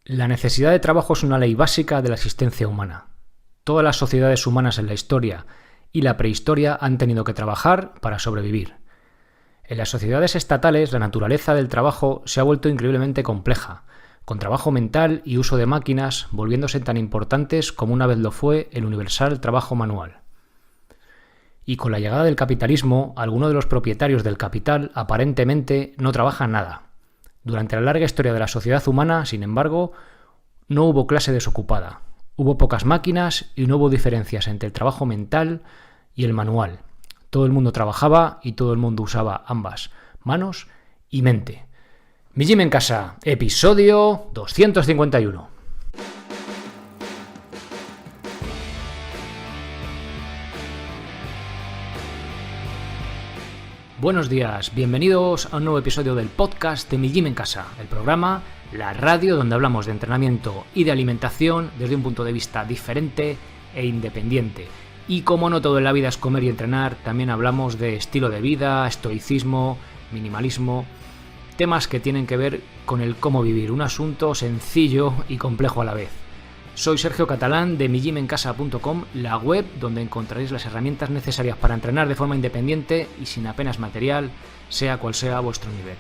La necesidad de trabajo es una ley básica de la existencia humana. Todas las sociedades humanas en la historia y la prehistoria han tenido que trabajar para sobrevivir. En las sociedades estatales, la naturaleza del trabajo se ha vuelto increíblemente compleja, con trabajo mental y uso de máquinas volviéndose tan importantes como una vez lo fue el universal trabajo manual. Y con la llegada del capitalismo, algunos de los propietarios del capital aparentemente no trabajan nada. Durante la larga historia de la sociedad humana, sin embargo, no hubo clase desocupada. Hubo pocas máquinas y no hubo diferencias entre el trabajo mental y el manual. Todo el mundo trabajaba y todo el mundo usaba ambas, manos y mente. Mi Gym en Casa, episodio 251. Buenos días, bienvenidos a un nuevo episodio del podcast de Mi Gym en Casa, el programa, la radio donde hablamos de entrenamiento y de alimentación desde un punto de vista diferente e independiente. Y como no todo en la vida es comer y entrenar, también hablamos de estilo de vida, estoicismo, minimalismo, temas que tienen que ver con el cómo vivir, un asunto sencillo y complejo a la vez. Soy Sergio Catalán de migymencasa.com, la web donde encontraréis las herramientas necesarias para entrenar de forma independiente y sin apenas material, sea cual sea vuestro nivel.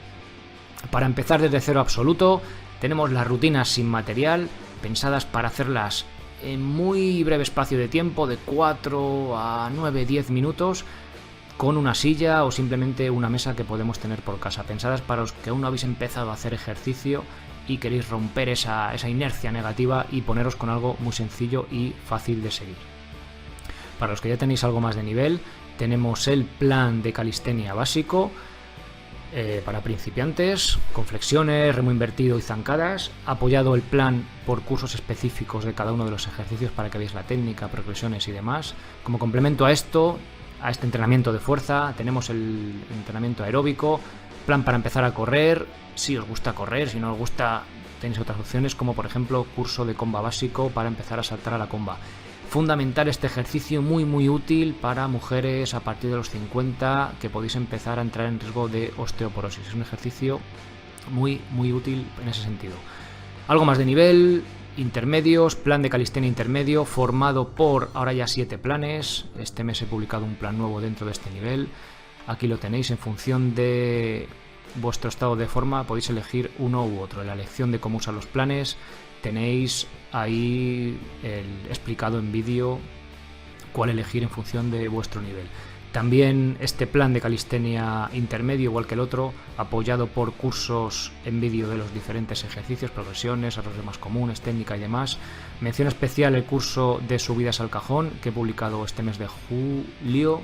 Para empezar desde cero absoluto, tenemos las rutinas sin material, pensadas para hacerlas en muy breve espacio de tiempo, de 4 a 9, 10 minutos, con una silla o simplemente una mesa que podemos tener por casa, pensadas para los que aún no habéis empezado a hacer ejercicio y queréis romper esa inercia negativa y poneros con algo muy sencillo y fácil de seguir. Para los que ya tenéis algo más de nivel, tenemos el plan de calistenia básico para principiantes, con flexiones, remo invertido y zancadas, apoyado el plan por cursos específicos de cada uno de los ejercicios para que veáis la técnica, progresiones y demás. Como complemento a esto, a este entrenamiento de fuerza, tenemos el entrenamiento aeróbico, plan para empezar a correr, si os gusta correr, si no os gusta tenéis otras opciones como por ejemplo curso de comba básico para empezar a saltar a la comba. Fundamental este ejercicio, muy útil para mujeres a partir de los 50 que podéis empezar a entrar en riesgo de osteoporosis. Es un ejercicio muy útil en ese sentido. Algo más de nivel, intermedios, plan de calistenia intermedio formado por ahora ya 7 planes. Este mes he publicado un plan nuevo dentro de este nivel. Aquí lo tenéis en función de vuestro estado de forma, podéis elegir uno u otro. En la elección de cómo usar los planes tenéis ahí explicado en vídeo cuál elegir en función de vuestro nivel. También este plan de calistenia intermedio, igual que el otro, apoyado por cursos en vídeo de los diferentes ejercicios, progresiones, errores más comunes, técnica y demás. Mención especial el curso de subidas al cajón que he publicado este mes de julio,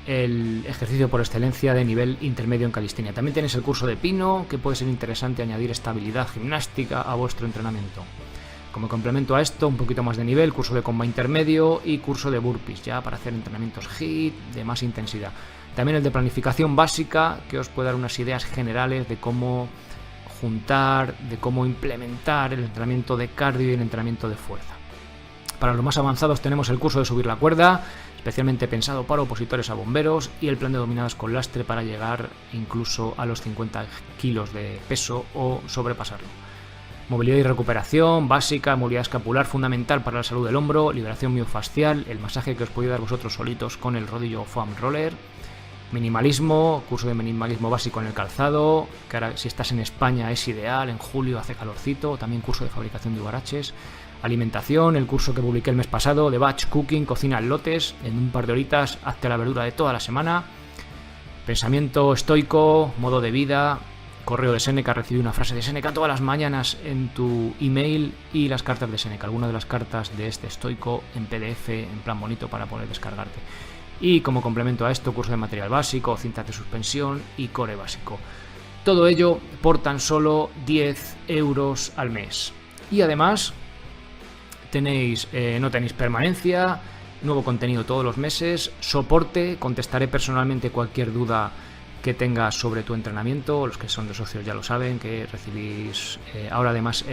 el ejercicio por excelencia de nivel intermedio en calistenia. También tenéis el curso de pino, que puede ser interesante añadir estabilidad gimnástica a vuestro entrenamiento. Como complemento a esto, un poquito más de nivel, curso de comba intermedio y curso de burpees, ya para hacer entrenamientos HIIT de más intensidad. También el de planificación básica, que os puede dar unas ideas generales de cómo juntar, de cómo implementar el entrenamiento de cardio y el entrenamiento de fuerza. Para los más avanzados tenemos el curso de subir la cuerda, especialmente pensado para opositores a bomberos, y el plan de dominadas con lastre para llegar incluso a los 50 kilos de peso o sobrepasarlo. Movilidad y recuperación básica, movilidad escapular fundamental para la salud del hombro, liberación miofascial, el masaje que os podéis dar vosotros solitos con el rodillo foam roller. Minimalismo, curso de minimalismo básico en el calzado, que ahora si estás en España es ideal, en julio hace calorcito. También curso de fabricación de huaraches. Alimentación, el curso que publiqué el mes pasado de batch cooking, cocina en lotes, en un par de horitas hazte la verdura de toda la semana. Pensamiento estoico, modo de vida, correo de Séneca, recibí una frase de Séneca todas las mañanas en tu email y las cartas de Séneca, algunas de las cartas de este estoico en PDF, en plan bonito para poder descargarte. Y como complemento a esto, curso de material básico, cintas de suspensión y core básico. Todo ello por tan solo 10 euros al mes. Y además no tenéis permanencia, nuevo contenido todos los meses, soporte, contestaré personalmente cualquier duda que tengas sobre tu entrenamiento. Los que son de socios ya lo saben, que recibís ahora además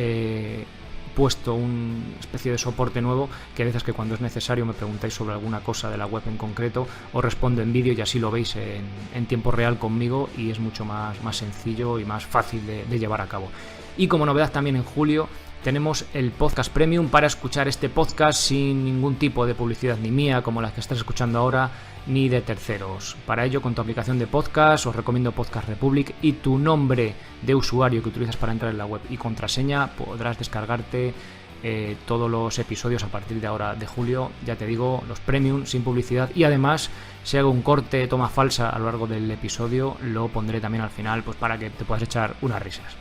puesto una especie de soporte nuevo, que a veces que cuando es necesario me preguntáis sobre alguna cosa de la web en concreto, os respondo en vídeo y así lo veis en tiempo real conmigo y es mucho más sencillo y más fácil de llevar a cabo. Y como novedad también en julio tenemos el podcast premium para escuchar este podcast sin ningún tipo de publicidad ni mía como la que estás escuchando ahora, ni de terceros. Para ello, con tu aplicación de podcast os recomiendo Podcast Republic y tu nombre de usuario que utilizas para entrar en la web y contraseña podrás descargarte todos los episodios a partir de ahora de julio, ya te digo, los premium sin publicidad. Y además, si hago un corte, toma falsa a lo largo del episodio, lo pondré también al final, pues para que te puedas echar unas risas.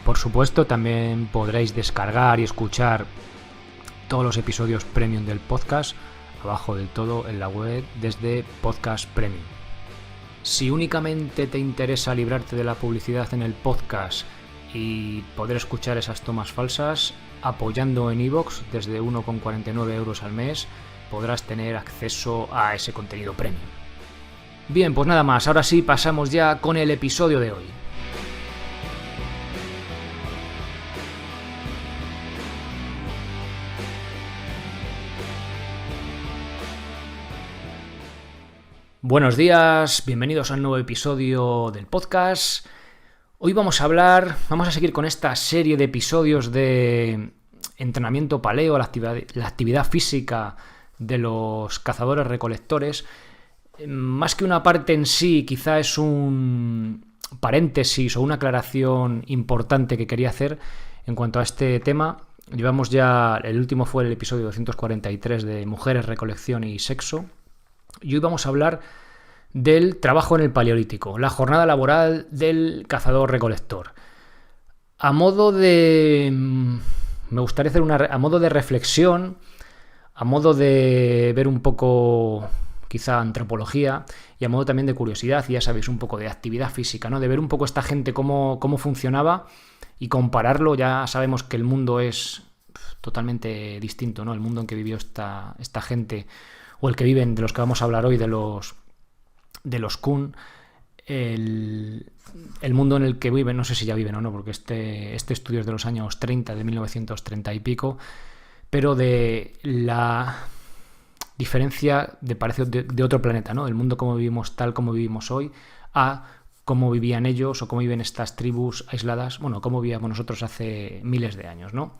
Por supuesto, también podréis descargar y escuchar todos los episodios premium del podcast abajo del todo en la web desde Podcast Premium. Si únicamente te interesa librarte de la publicidad en el podcast y poder escuchar esas tomas falsas, apoyando en iVoox desde 1,49 euros al mes podrás tener acceso a ese contenido premium. Bien, pues nada más, ahora sí pasamos ya con el episodio de hoy. Buenos días, bienvenidos al nuevo episodio del podcast. Hoy vamos a seguir con esta serie de episodios de entrenamiento paleo, la actividad física de los cazadores recolectores. Más que una parte en sí, quizá es un paréntesis o una aclaración importante que quería hacer en cuanto a este tema. Llevamos ya, el último fue el episodio 243 de Mujeres, Recolección y Sexo. Y hoy vamos a hablar del trabajo en el Paleolítico, la jornada laboral del cazador-recolector. A modo de reflexión, a modo de ver un poco, quizá, antropología y a modo también de curiosidad, y ya sabéis, un poco de actividad física, ¿no? De ver un poco esta gente cómo funcionaba y compararlo. Ya sabemos que el mundo es totalmente distinto, ¿no? El mundo en que vivió esta gente, o el que viven, de los que vamos a hablar hoy, de los Kun, el mundo en el que viven, no sé si ya viven o no, porque este estudio es de los años 30, de 1930 y pico, pero de la diferencia de otro planeta, ¿no? El mundo como vivimos, tal como vivimos hoy, a cómo vivían ellos o cómo viven estas tribus aisladas, bueno, cómo vivíamos nosotros hace miles de años, ¿no?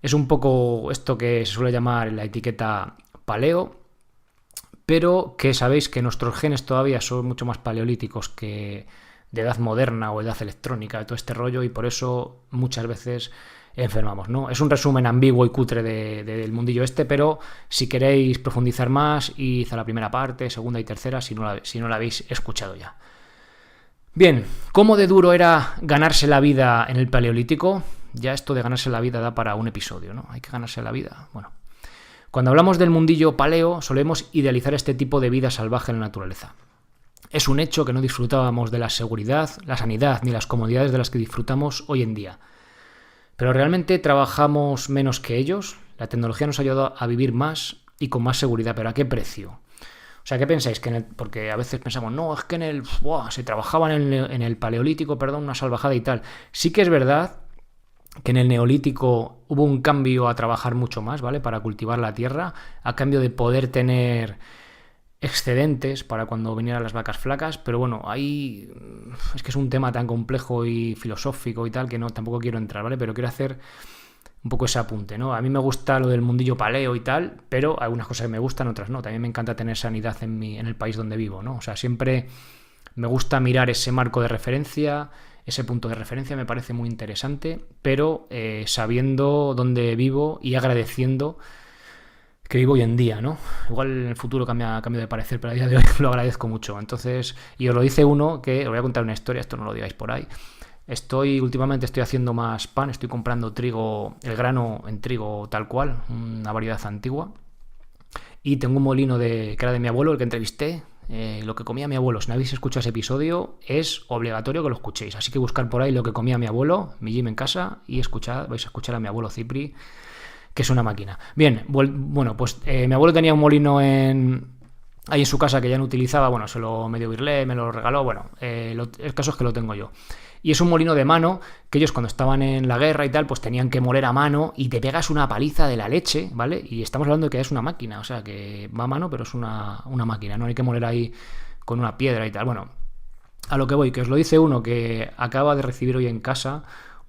Es un poco esto que se suele llamar la etiqueta paleo, pero que sabéis que nuestros genes todavía son mucho más paleolíticos que de edad moderna o edad electrónica, de todo este rollo, y por eso muchas veces enfermamos, ¿no? Es un resumen ambiguo y cutre del mundillo este, pero si queréis profundizar más, id a la primera parte, segunda y tercera, si no la habéis escuchado ya. Bien, ¿cómo de duro era ganarse la vida en el Paleolítico? Ya esto de ganarse la vida da para un episodio, ¿no? Hay que ganarse la vida, bueno. Cuando hablamos del mundillo paleo, solemos idealizar este tipo de vida salvaje en la naturaleza. Es un hecho que no disfrutábamos de la seguridad, la sanidad ni las comodidades de las que disfrutamos hoy en día. Pero realmente trabajamos menos que ellos. La tecnología nos ha ayudado a vivir más y con más seguridad, pero ¿a qué precio? O sea, ¿qué pensáis? Porque a veces pensamos, no, es que se trabajaba en el Paleolítico, una salvajada y tal. Sí que es verdad que en el Neolítico hubo un cambio a trabajar mucho más, ¿vale? Para cultivar la tierra, a cambio de poder tener excedentes para cuando vinieran las vacas flacas, pero bueno, ahí es que es un tema tan complejo y filosófico y tal que tampoco quiero entrar, ¿vale? Pero quiero hacer un poco ese apunte, ¿no? A mí me gusta lo del mundillo paleo y tal, pero algunas cosas que me gustan, otras no. También me encanta tener sanidad en el país donde vivo, ¿no? O sea, siempre me gusta mirar ese marco de referencia. Ese punto de referencia me parece muy interesante, pero sabiendo dónde vivo y agradeciendo que vivo hoy en día, ¿no? Igual en el futuro cambio de parecer, pero a día de hoy lo agradezco mucho. Entonces, y os lo dice uno que os voy a contar una historia, esto no lo digáis por ahí. Últimamente estoy haciendo más pan, estoy comprando trigo, el grano en trigo tal cual, una variedad antigua. Y tengo un molino que era de mi abuelo, el que entrevisté. Lo que comía mi abuelo. Si no habéis escuchado ese episodio, es obligatorio que lo escuchéis. Así que buscar por ahí lo que comía mi abuelo, mi gym en casa, y vais a escuchar a mi abuelo Cipri, que es una máquina. Bien, bueno, pues mi abuelo tenía un molino ahí en su casa que ya no utilizaba. Bueno, se lo medio virlé, me lo regaló. Bueno, el caso es que lo tengo yo. Y es un molino de mano que ellos, cuando estaban en la guerra y tal, pues tenían que moler a mano y te pegas una paliza de la leche, ¿vale? Y estamos hablando de que es una máquina, o sea, que va a mano, pero es una máquina, no hay que moler ahí con una piedra y tal. Bueno, a lo que voy, que os lo dice uno que acaba de recibir hoy en casa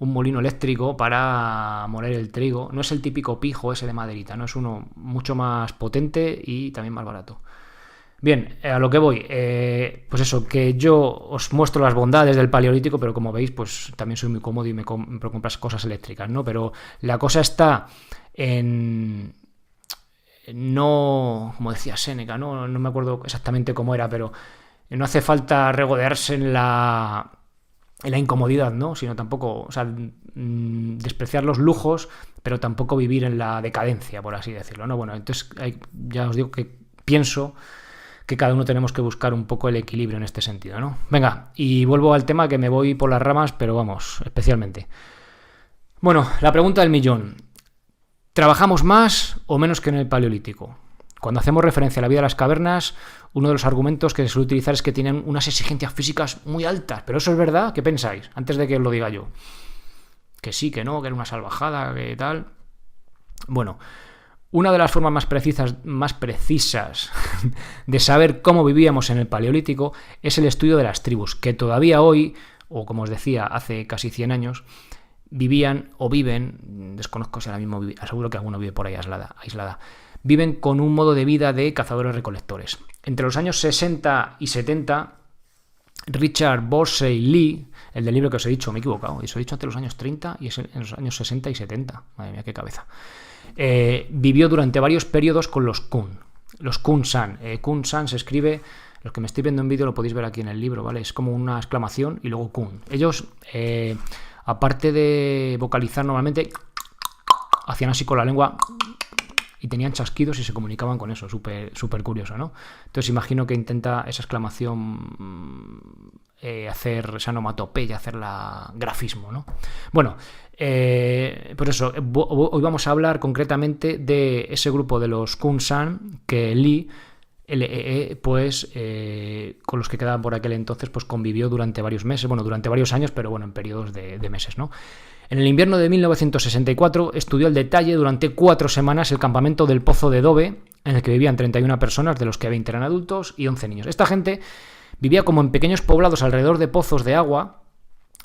un molino eléctrico para moler el trigo. No es el típico pijo ese de maderita, no es uno mucho más potente y también más barato. Bien, a lo que voy, pues eso, que yo os muestro las bondades del paleolítico, pero como veis, pues también soy muy cómodo y me compro compras cosas eléctricas, ¿no? Pero la cosa está en no, como decía Séneca, no me acuerdo exactamente cómo era, pero no hace falta regodearse en la incomodidad, ¿no? Sino tampoco, o sea, despreciar los lujos, pero tampoco vivir en la decadencia, por así decirlo, ¿no? Bueno, entonces ya os digo que pienso que cada uno tenemos que buscar un poco el equilibrio en este sentido, ¿no? Venga, y vuelvo al tema, que me voy por las ramas, pero vamos, especialmente. Bueno, la pregunta del millón. ¿Trabajamos más o menos que en el Paleolítico? Cuando hacemos referencia a la vida de las cavernas, uno de los argumentos que se suele utilizar es que tienen unas exigencias físicas muy altas. ¿Pero eso es verdad? ¿Qué pensáis? Antes de que os lo diga yo. Que sí, que no, que era una salvajada, que tal. Bueno, una de las formas más precisas de saber cómo vivíamos en el Paleolítico es el estudio de las tribus, que todavía hoy, o como os decía, hace casi 100 años, vivían o viven, desconozco si ahora mismo seguro que alguno vive por ahí aislada, viven con un modo de vida de cazadores-recolectores. Entre los años 60 y 70, Richard Borsey Lee, el del libro que os he dicho, me he equivocado, os he dicho entre los años 30 y en los años 60 y 70, madre mía, qué cabeza. Vivió durante varios periodos con los Kun. Los Kun-san. Kun-san se escribe, los que me estoy viendo en vídeo lo podéis ver aquí en el libro, ¿vale? Es como una exclamación y luego Kun. Ellos, aparte de vocalizar normalmente, hacían así con la lengua y tenían chasquidos y se comunicaban con eso. Súper curioso, ¿no? Entonces imagino que intenta esa exclamación hacer esa onomatopeya, hacerla grafismo, ¿no? Bueno, por eso, hoy vamos a hablar concretamente de ese grupo de los Kun-san que Lee, pues con los que quedaban por aquel entonces, pues convivió durante varios meses, bueno, durante varios años, pero bueno, en periodos de meses, ¿no? En el invierno de 1964 estudió al detalle durante 4 semanas el campamento del Pozo de Dove, en el que vivían 31 personas, de los que 20 eran adultos y 11 niños. Esta gente vivía como en pequeños poblados alrededor de pozos de agua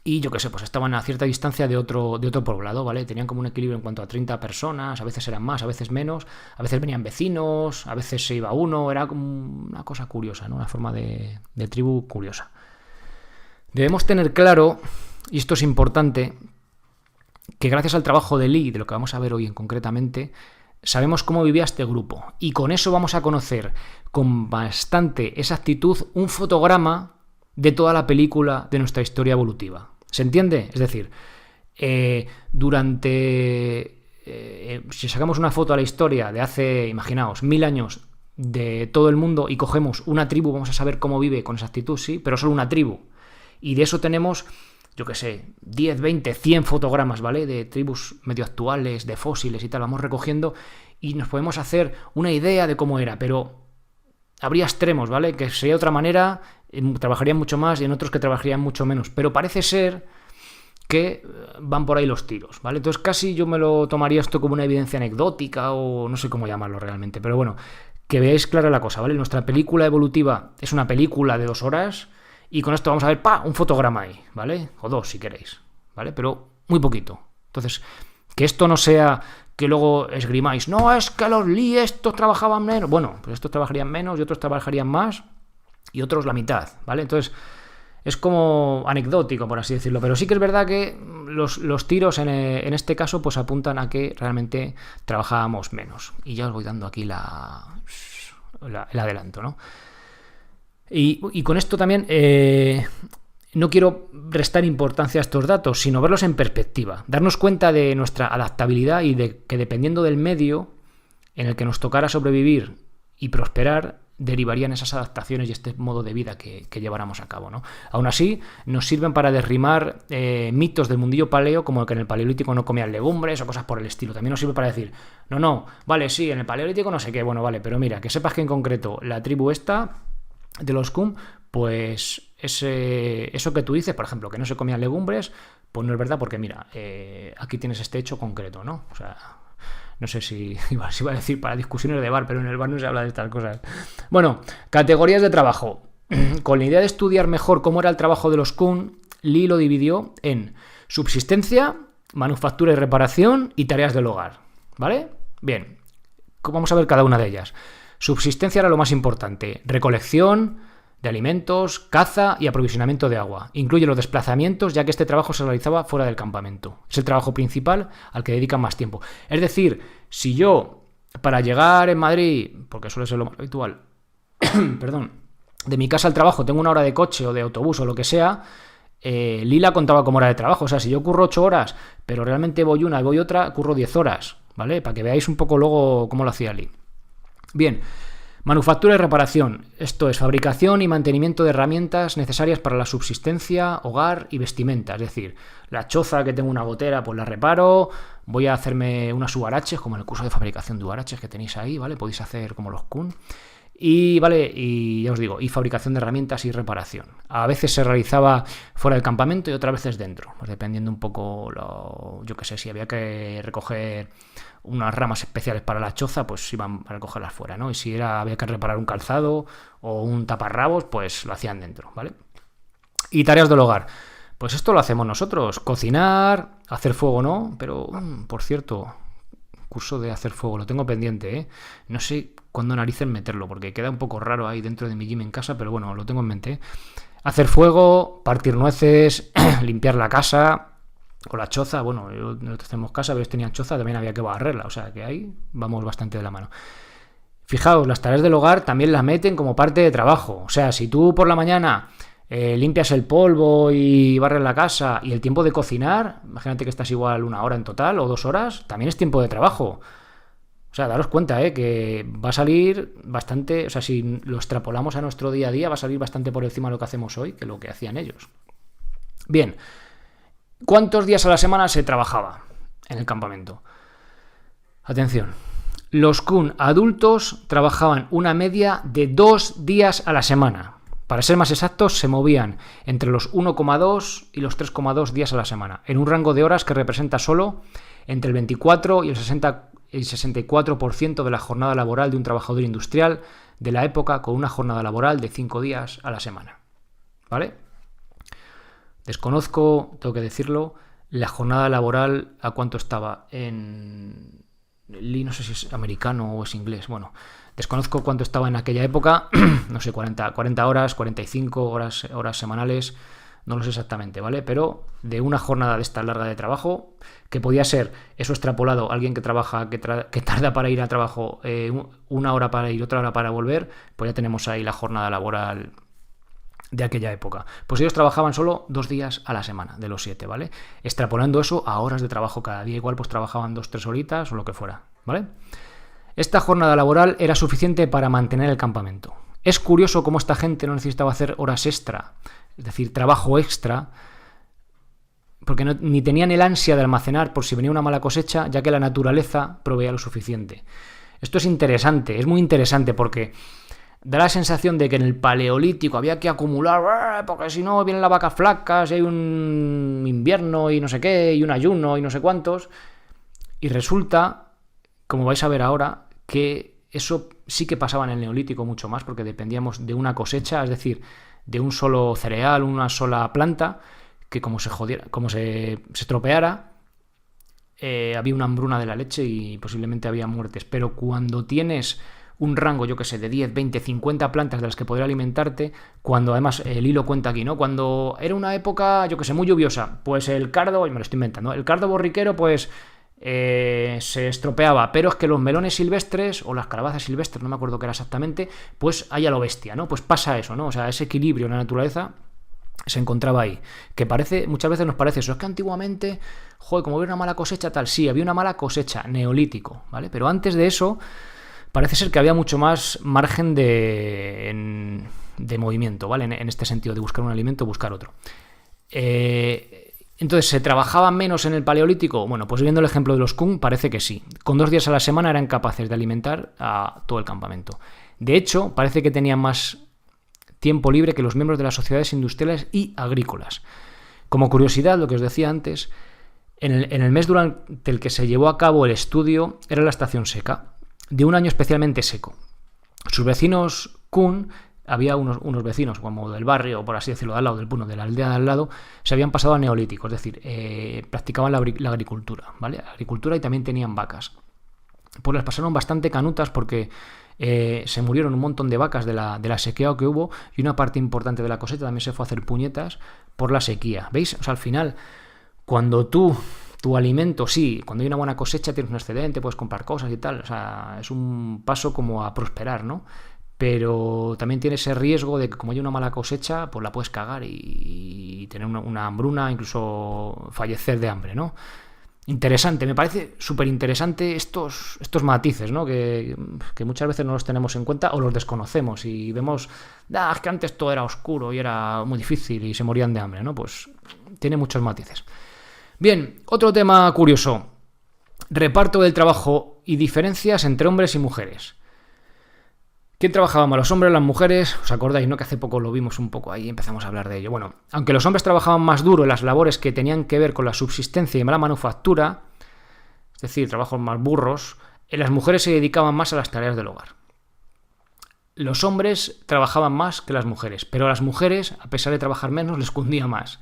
y yo qué sé, pues estaban a cierta distancia de otro poblado, ¿vale? Tenían como un equilibrio en cuanto a 30 personas, a veces eran más, a veces menos, a veces venían vecinos, a veces se iba uno, era como una cosa curiosa, ¿no? Una forma de tribu curiosa. Debemos tener claro, y esto es importante, que gracias al trabajo de Lee, de lo que vamos a ver hoy concretamente, sabemos cómo vivía este grupo. Y con eso vamos a conocer con bastante exactitud un fotograma de toda la película de nuestra historia evolutiva. ¿Se entiende? Es decir, si sacamos una foto a la historia de hace, imaginaos, 1000 años de todo el mundo y cogemos una tribu, vamos a saber cómo vive con exactitud, sí, pero solo una tribu. Y de eso tenemos, yo qué sé, 10, 20, 100 fotogramas, ¿vale? De tribus medio actuales, de fósiles y tal, vamos recogiendo y nos podemos hacer una idea de cómo era, pero habría extremos, ¿vale? Que sería de otra manera, trabajarían mucho más y en otros que trabajarían mucho menos, pero parece ser que van por ahí los tiros, ¿vale? Entonces casi yo me lo tomaría esto como una evidencia anecdótica o no sé cómo llamarlo realmente, pero bueno, que veáis clara la cosa, ¿vale? Nuestra película evolutiva es una película de 2 horas y con esto vamos a ver, un fotograma ahí, ¿vale? O 2 si queréis, ¿vale? Pero muy poquito. Entonces, que esto no sea que luego esgrimáis, no, es que los Lee estos trabajaban menos. Bueno, pues estos trabajarían menos y otros trabajarían más y otros la mitad, ¿vale? Entonces, es como anecdótico, por así decirlo. Pero sí que es verdad que los tiros en este caso pues apuntan a que realmente trabajábamos menos. Y ya os voy dando aquí el adelanto, ¿no? Y con esto también no quiero restar importancia a estos datos, sino verlos en perspectiva, darnos cuenta de nuestra adaptabilidad y de que dependiendo del medio en el que nos tocara sobrevivir y prosperar, derivarían esas adaptaciones y este modo de vida que lleváramos a cabo, ¿no? Aún así, nos sirven para derrimar mitos del mundillo paleo, como que en el Paleolítico no comían legumbres o cosas por el estilo. También nos sirve para decir, no, vale, sí, en el Paleolítico no sé qué, bueno, vale, pero mira, que sepas que en concreto la tribu esta de los Kun, pues eso que tú dices, por ejemplo, que no se comían legumbres, pues no es verdad porque mira, aquí tienes este hecho concreto, ¿no? O sea, no sé si iba a decir para discusiones de bar, pero en el bar no se habla de estas cosas. Bueno, categorías de trabajo. Con la idea de estudiar mejor cómo era el trabajo de los Kun, Lee lo dividió en Subsistencia, manufactura y reparación y tareas del hogar, ¿vale? Bien, vamos a ver cada una de ellas. Subsistencia era lo más importante. Recolección de alimentos, caza y aprovisionamiento de agua. Incluye los desplazamientos, ya que este trabajo se realizaba fuera del campamento. Es el trabajo principal al que dedican más tiempo. Es decir, si yo, para llegar en Madrid, porque suele ser lo más habitual, perdón, de mi casa al trabajo tengo 1 hora de coche o de autobús o lo que sea, Lila contaba como hora de trabajo. O sea, si yo curro 8 horas, pero realmente voy una y voy otra, curro 10 horas, ¿vale? Para que veáis un poco luego cómo lo hacía Lee. Bien. Manufactura y reparación. Esto es fabricación y mantenimiento de herramientas necesarias para la subsistencia, hogar y vestimenta. Es decir, la choza que tengo una gotera, pues la reparo. Voy a hacerme unas huaraches, como en el curso de fabricación de huaraches que tenéis ahí, ¿vale? Podéis hacer como los kun. Y ya os digo, y fabricación de herramientas y reparación. A veces se realizaba fuera del campamento y otras veces dentro, pues dependiendo un poco, yo qué sé, si había que recoger unas ramas especiales para la choza, pues iban a recogerlas fuera, ¿no? Y si había que reparar un calzado o un taparrabos, pues lo hacían dentro, ¿vale? Y tareas del hogar. Pues esto lo hacemos nosotros, cocinar, hacer fuego, ¿no? Pero, por cierto, curso de hacer fuego, lo tengo pendiente, ¿eh? No sé cuándo narices meterlo, porque queda un poco raro ahí dentro de mi gym en casa, pero bueno, lo tengo en mente, ¿eh? Hacer fuego, partir nueces, limpiar la casa o la choza. Bueno, no tenemos casa, pero ellos tenían choza, también había que barrerla, o sea que ahí vamos bastante de la mano. Fijaos, las tareas del hogar también las meten como parte de trabajo. O sea, si tú por la mañana limpias el polvo y barres la casa, y el tiempo de cocinar, imagínate que estás igual 1 hora en total o 2 horas, también es tiempo de trabajo. O sea, daros cuenta, que va a salir bastante, o sea, si lo extrapolamos a nuestro día a día, va a salir bastante por encima de lo que hacemos hoy que lo que hacían ellos. Bien, ¿cuántos días a la semana se trabajaba en el campamento? Atención, los kun adultos trabajaban una media de 2 días a la semana. Para ser más exactos, se movían entre los 1,2 y los 3,2 días a la semana, en un rango de horas que representa solo entre el 24 y el 64% de la jornada laboral de un trabajador industrial de la época, con una jornada laboral de 5 días a la semana. ¿Vale? Desconozco, tengo que decirlo, la jornada laboral a cuánto estaba en... No sé si es americano o es inglés. Bueno, desconozco cuánto estaba en aquella época. No sé, 40 horas, 45 horas semanales. No lo sé exactamente, ¿vale? Pero de una jornada de esta larga de trabajo, que podía ser eso extrapolado, alguien que trabaja, que tarda para ir al trabajo 1 hora para ir, 1 hora para volver, pues ya tenemos ahí la jornada laboral de aquella época. Pues ellos trabajaban solo 2 días a la semana, de los 7, ¿vale? Extrapolando eso a horas de trabajo cada día, igual pues trabajaban 2-3 horitas o lo que fuera, ¿vale? Esta jornada laboral era suficiente para mantener el campamento. Es curioso cómo esta gente no necesitaba hacer horas extra, es decir, trabajo extra, porque ni tenían el ansia de almacenar por si venía una mala cosecha, ya que la naturaleza proveía lo suficiente. Esto es interesante, es muy interesante, porque da la sensación de que en el Paleolítico había que acumular, porque si no vienen las vacas flacas, y hay un invierno y no sé qué, y un ayuno y no sé cuántos, y resulta, como vais a ver ahora, que eso sí que pasaba en el Neolítico mucho más, porque dependíamos de una cosecha, es decir, de un solo cereal, una sola planta, que como se estropeara, había una hambruna de la leche y posiblemente había muertes. Pero cuando tienes un rango, yo que sé, de 10, 20, 50 plantas de las que poder alimentarte, cuando además el hilo cuenta aquí, ¿no? Cuando era una época, yo que sé, muy lluviosa, pues el cardo, y me lo estoy inventando, el cardo borriquero, pues se estropeaba, pero es que los melones silvestres o las calabazas silvestres, no me acuerdo qué era exactamente, pues hay a lo bestia, ¿no? Pues pasa eso, ¿no? O sea, ese equilibrio en la naturaleza se encontraba ahí, que muchas veces nos parece eso, es que antiguamente, joder, como había una mala cosecha tal, sí, había una mala cosecha, Neolítico, ¿vale? Pero antes de eso parece ser que había mucho más margen de movimiento, ¿vale? En este sentido, de buscar un alimento, buscar otro. Entonces, ¿se trabajaba menos en el Paleolítico? Bueno, pues viendo el ejemplo de los kun, parece que sí. Con 2 días a la semana eran capaces de alimentar a todo el campamento. De hecho, parece que tenían más tiempo libre que los miembros de las sociedades industriales y agrícolas. Como curiosidad, lo que os decía antes, en el mes durante el que se llevó a cabo el estudio era la estación seca, de un año especialmente seco. Sus vecinos kun había unos vecinos, como del barrio, por así decirlo, de al lado, de la aldea de al lado, se habían pasado a neolítico, es decir, practicaban la agricultura, ¿vale? Agricultura y también tenían vacas. Pues las pasaron bastante canutas porque se murieron un montón de vacas de la sequía que hubo, y una parte importante de la cosecha también se fue a hacer puñetas por la sequía. ¿Veis? O sea, al final, cuando tu alimento, sí, cuando hay una buena cosecha tienes un excedente, puedes comprar cosas y tal, o sea, es un paso como a prosperar, ¿no? Pero también tiene ese riesgo de que como hay una mala cosecha, pues la puedes cagar y tener una hambruna, incluso fallecer de hambre, ¿no? Interesante, me parece súper interesante estos matices, ¿no? Que muchas veces no los tenemos en cuenta o los desconocemos y vemos, es que antes todo era oscuro y era muy difícil y se morían de hambre, ¿no? Pues tiene muchos matices. Bien, otro tema curioso: reparto del trabajo y diferencias entre hombres y mujeres. ¿Quién trabajaba más, los hombres o las mujeres? ¿Os acordáis, no? Que hace poco lo vimos un poco ahí y empezamos a hablar de ello. Bueno, aunque los hombres trabajaban más duro en las labores que tenían que ver con la subsistencia y la manufactura, es decir, trabajos más burros, las mujeres se dedicaban más a las tareas del hogar. Los hombres trabajaban más que las mujeres, pero a las mujeres, a pesar de trabajar menos, les cundía más.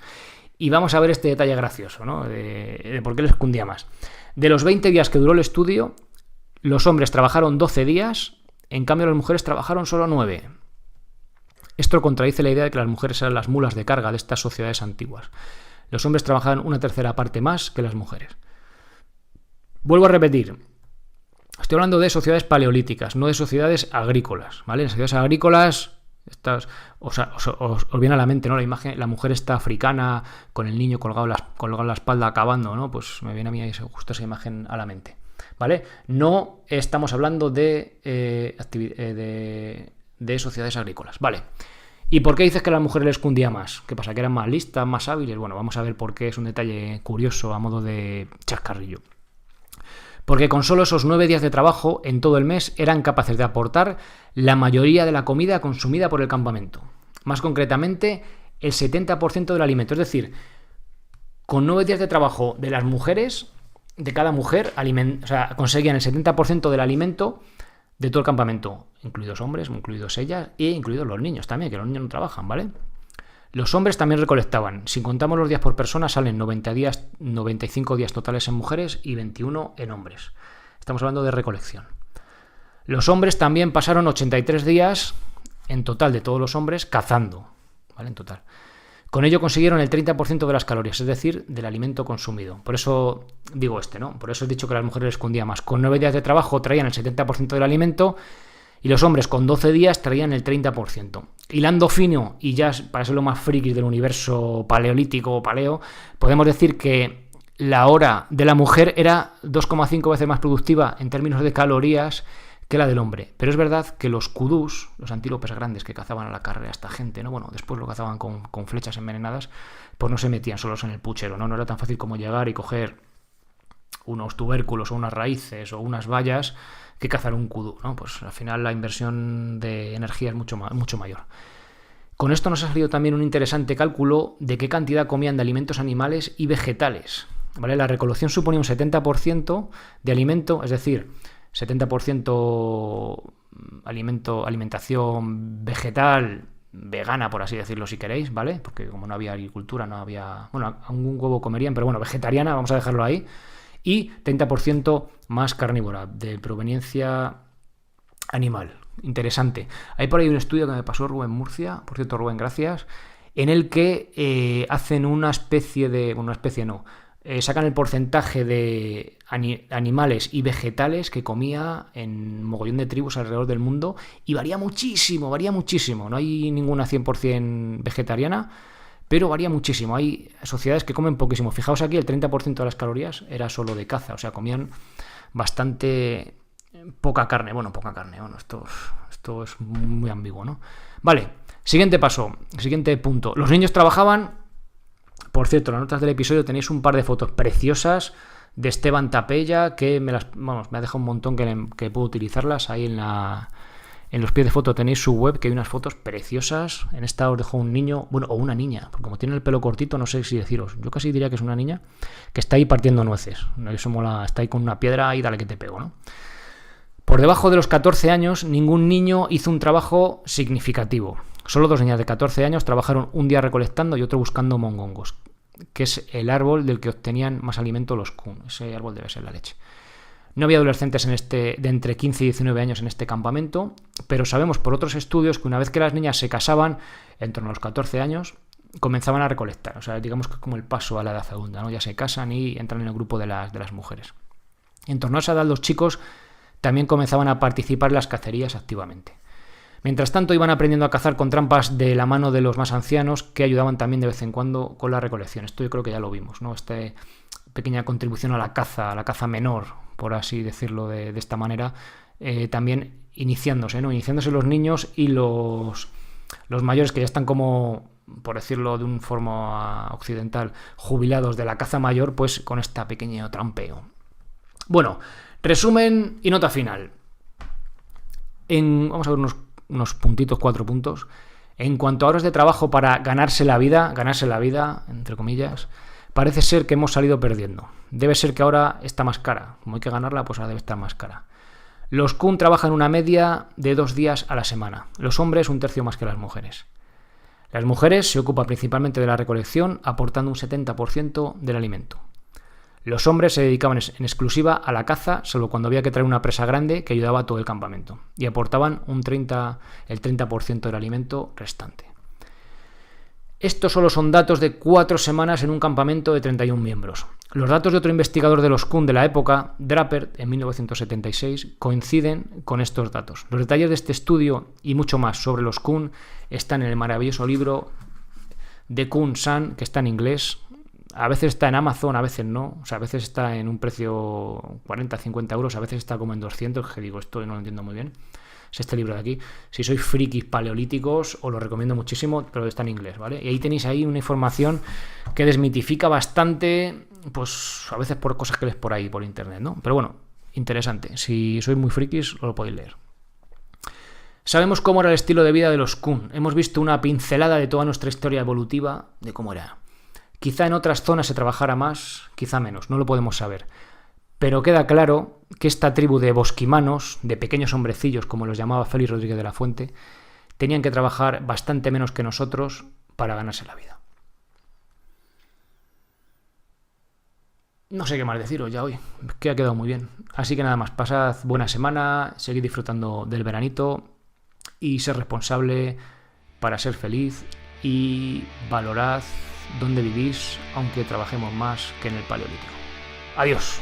Y vamos a ver este detalle gracioso, ¿no? De por qué les cundía más. De los 20 días que duró el estudio, los hombres trabajaron 12 días. En cambio, las mujeres trabajaron solo 9. Esto contradice la idea de que las mujeres eran las mulas de carga de estas sociedades antiguas. Los hombres trabajaban una tercera parte más que las mujeres. Vuelvo a repetir. Estoy hablando de sociedades paleolíticas, no de sociedades agrícolas, ¿vale? En sociedades agrícolas, os viene a la mente, ¿no? La imagen, la mujer está africana con el niño colgado en la espalda cavando, ¿no? Pues me viene a mí justo esa imagen a la mente. ¿Vale? No estamos hablando de sociedades agrícolas. Vale. ¿Y por qué dices que a las mujeres les cundía más? ¿Qué pasa? ¿Que eran más listas, más hábiles? Bueno, vamos a ver por qué. Es un detalle curioso a modo de chascarrillo. Porque con solo esos 9 días de trabajo en todo el mes eran capaces de aportar la mayoría de la comida consumida por el campamento. Más concretamente, el 70% del alimento. Es decir, con 9 días de trabajo de las mujeres, de cada mujer, conseguían el 70% del alimento de todo el campamento, incluidos hombres, incluidos ellas e incluidos los niños también, que los niños no trabajan, ¿vale? Los hombres también recolectaban. Si contamos los días por persona, salen 95 días totales en mujeres y 21 en hombres. Estamos hablando de recolección. Los hombres también pasaron 83 días en total de todos los hombres cazando, ¿vale? En total. Con ello consiguieron el 30% de las calorías, es decir, del alimento consumido. Por eso digo ¿no? Por eso he dicho que a las mujeres les cundía más. Con 9 días de trabajo traían el 70% del alimento y los hombres con 12 días traían el 30%. Hilando fino, y ya para ser lo más frikis del universo paleolítico o paleo, podemos decir que la hora de la mujer era 2,5 veces más productiva en términos de calorías que la del hombre. Pero es verdad que los kudús, los antílopes grandes que cazaban a la carrera a esta gente, ¿no? Bueno, después lo cazaban con flechas envenenadas, pues no se metían solos en el puchero, ¿no? No era tan fácil como llegar y coger unos tubérculos o unas raíces o unas bayas que cazar un kudú, ¿no? Pues al final la inversión de energía es mucho mayor. Con esto nos ha salido también un interesante cálculo de qué cantidad comían de alimentos animales y vegetales, ¿vale? La recolección suponía un 70% de alimento, es decir, 70% alimentación vegetal, vegana, por así decirlo, si queréis, ¿vale? Porque como no había agricultura, no había... Bueno, algún huevo comerían, pero bueno, vegetariana, vamos a dejarlo ahí. Y 30% más carnívora, de proveniencia animal. Interesante. Hay por ahí un estudio que me pasó Rubén Murcia, por cierto, Rubén, gracias, en el que hacen una especie de... Bueno, una especie no... sacan el porcentaje de animales y vegetales que comía en mogollón de tribus alrededor del mundo y varía muchísimo. No hay ninguna 100% vegetariana, pero varía muchísimo. Hay sociedades que comen poquísimo. Fijaos aquí, el 30% de las calorías era solo de caza, o sea, comían bastante poca carne. Bueno, esto es muy ambiguo, ¿no? Vale, siguiente punto. Los niños trabajaban. Por cierto, en las notas del episodio tenéis un par de fotos preciosas de Esteban Tapella que me ha dejado un montón que puedo utilizarlas. Ahí en los pies de foto tenéis su web, que hay unas fotos preciosas. En esta os dejo un niño, bueno, o una niña, porque como tiene el pelo cortito, no sé si deciros. Yo casi diría que es una niña que está ahí partiendo nueces. Eso mola, está ahí con una piedra y dale que te pego, ¿no? Por debajo de los 14 años, ningún niño hizo un trabajo significativo. Solo 2 niñas de 14 años trabajaron un día recolectando y otro buscando mongongos, que es el árbol del que obtenían más alimento los kun. Ese árbol debe ser la leche. No había adolescentes de entre 15 y 19 años en este campamento, pero sabemos por otros estudios que una vez que las niñas se casaban, en torno a los 14 años, comenzaban a recolectar. O sea, digamos que es como el paso a la edad adulta, ¿no? Ya se casan y entran en el grupo de las mujeres. En torno a esa edad, los chicos también comenzaban a participar en las cacerías activamente. Mientras tanto, iban aprendiendo a cazar con trampas de la mano de los más ancianos, que ayudaban también de vez en cuando con la recolección. Esto yo creo que ya lo vimos, ¿no? Esta pequeña contribución a la caza menor, por así decirlo de esta manera, también iniciándose, ¿no? Iniciándose los niños y los mayores que ya están como, por decirlo de una forma occidental, jubilados de la caza mayor, pues con este pequeño trampeo. Bueno, resumen y nota final. Vamos a ver unos puntitos, 4 puntos. En cuanto a horas de trabajo para ganarse la vida, entre comillas, parece ser que hemos salido perdiendo. Debe ser que ahora está más cara. Como hay que ganarla, pues ahora debe estar más cara. Los kun trabajan una media de 2 días a la semana. Los hombres 1/3 más que las mujeres. Las mujeres se ocupan principalmente de la recolección, aportando un 70% del alimento. Los hombres se dedicaban en exclusiva a la caza, salvo cuando había que traer una presa grande que ayudaba a todo el campamento, y aportaban el 30% del alimento restante. Estos solo son datos de 4 semanas en un campamento de 31 miembros. Los datos de otro investigador de los kun de la época, Draper, en 1976, coinciden con estos datos. Los detalles de este estudio y mucho más sobre los kun están en el maravilloso libro de Kun San, que está en inglés. A veces está en Amazon, a veces no. O sea, a veces está en un precio 40-50 euros, a veces está como en 200, que digo, esto no lo entiendo muy bien. Es este libro de aquí. Si sois frikis paleolíticos, os lo recomiendo muchísimo, pero está en inglés, ¿vale? Y ahí tenéis ahí una información que desmitifica bastante, pues a veces por cosas que lees por ahí, por internet, ¿no? Pero bueno, interesante. Si sois muy frikis, os lo podéis leer. Sabemos cómo era el estilo de vida de los kun. Hemos visto una pincelada de toda nuestra historia evolutiva de cómo era. Quizá en otras zonas se trabajara más, quizá menos, no lo podemos saber. Pero queda claro que esta tribu de bosquimanos, de pequeños hombrecillos, como los llamaba Félix Rodríguez de la Fuente, tenían que trabajar bastante menos que nosotros para ganarse la vida. No sé qué más deciros ya hoy, que ha quedado muy bien. Así que nada más, pasad buena semana, seguid disfrutando del veranito y ser responsable para ser feliz y valorad dónde vivís, aunque trabajemos más que en el Paleolítico. Adiós.